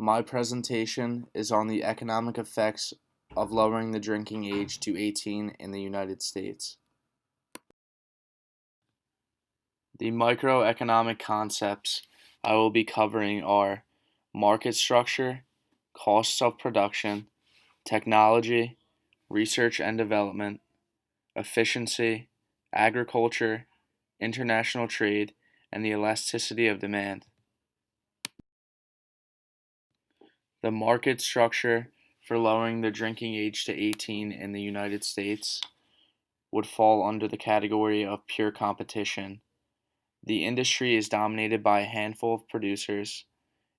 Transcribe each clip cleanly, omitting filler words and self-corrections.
My presentation is on the economic effects of lowering the drinking age to 18 in the United States. The microeconomic concepts I will be covering are market structure, costs of production, technology, research and development, efficiency, agriculture, international trade, and the elasticity of demand. The market structure for lowering the drinking age to 18 in the United States would fall under the category of pure competition. The industry is dominated by a handful of producers.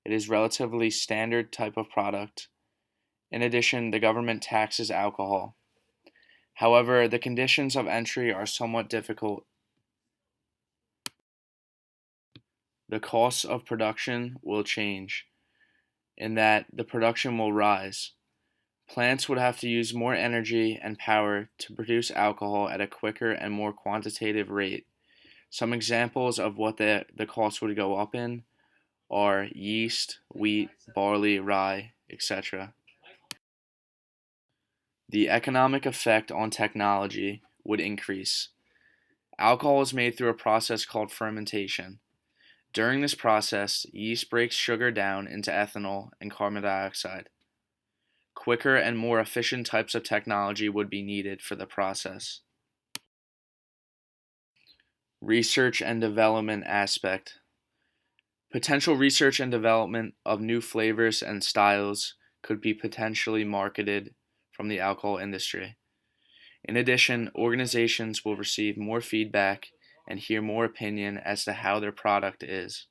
It is relatively standard type of product. In addition, the government taxes alcohol. However, the conditions of entry are somewhat difficult. The costs of production will change in that the production will rise. Plants would have to use more energy and power to produce alcohol at a quicker and more quantitative rate. Some examples of what the cost would go up in are yeast, wheat, barley, rye, etc. The economic effect on technology would increase. Alcohol is made through a process called fermentation. During this process, yeast breaks sugar down into ethanol and carbon dioxide. Quicker and more efficient types of technology would be needed for the process. Research and development aspect. Potential research and development of new flavors and styles could be potentially marketed from the alcohol industry. In addition, organizations will receive more feedback and hear more opinion as to how their product is.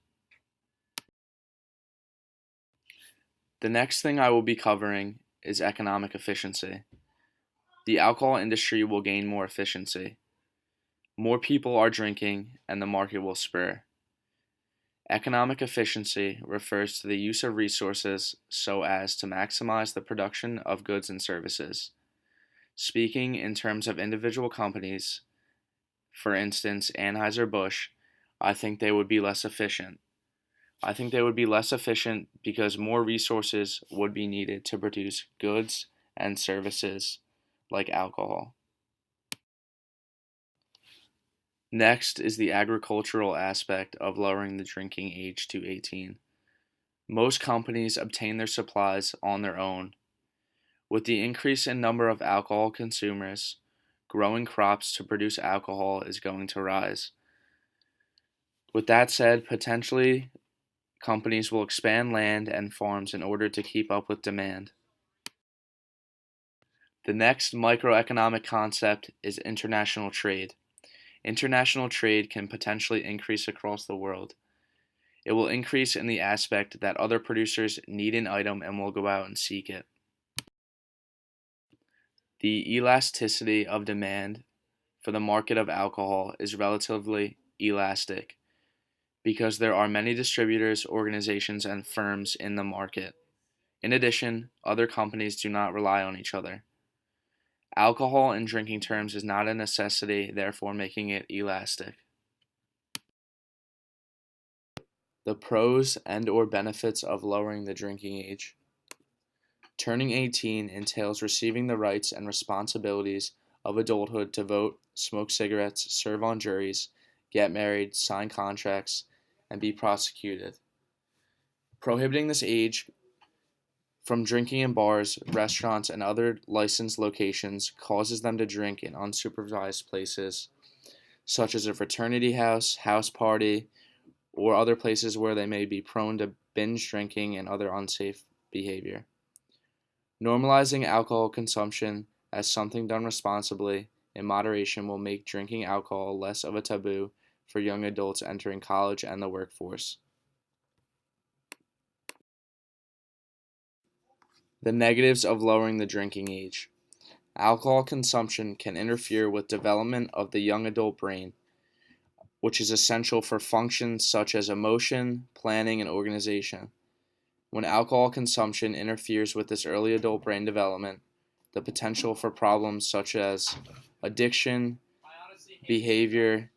The next thing I will be covering is economic efficiency. The alcohol industry will gain more efficiency. More people are drinking, and the market will spur. Economic efficiency refers to the use of resources so as to maximize the production of goods and services. Speaking in terms of individual companies, for instance, Anheuser-Busch, I think they would be less efficient. I think they would be less efficient because more resources would be needed to produce goods and services like alcohol. Next is the agricultural aspect of lowering the drinking age to 18. Most companies obtain their supplies on their own. With the increase in number of alcohol consumers, growing crops to produce alcohol is going to rise. With that said, potentially companies will expand land and farms in order to keep up with demand. The next microeconomic concept is international trade. International trade can potentially increase across the world. It will increase in the aspect that other producers need an item and will go out and seek it. The elasticity of demand for the market of alcohol is relatively elastic because there are many distributors, organizations, and firms in the market. In addition, other companies do not rely on each other. Alcohol in drinking terms is not a necessity, therefore making it elastic. The pros and/or benefits of lowering the drinking age. Turning 18 entails receiving the rights and responsibilities of adulthood to vote, smoke cigarettes, serve on juries, get married, sign contracts, and be prosecuted. Prohibiting this age from drinking in bars, restaurants, and other licensed locations causes them to drink in unsupervised places, such as a fraternity house, house party, or other places where they may be prone to binge drinking and other unsafe behavior. Normalizing alcohol consumption as something done responsibly in moderation will make drinking alcohol less of a taboo for young adults entering college and the workforce. The negatives of lowering the drinking age. Alcohol consumption can interfere with development of the young adult brain, which is essential for functions such as emotion, planning, and organization. When alcohol consumption interferes with this early adult brain development, the potential for problems such as addiction, behavior,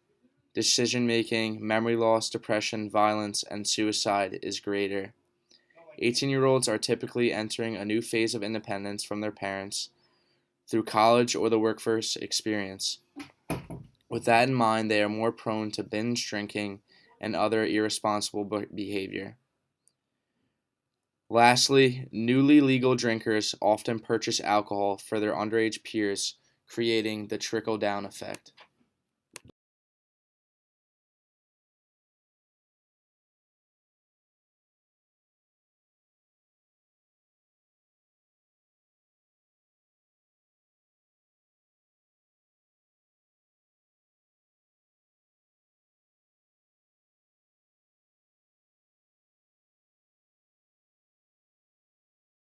decision making, memory loss, depression, violence, and suicide is greater. 18-year-olds are typically entering a new phase of independence from their parents through college or the workforce experience. With that in mind, they are more prone to binge drinking and other irresponsible behavior. Lastly, newly legal drinkers often purchase alcohol for their underage peers, creating the trickle-down effect.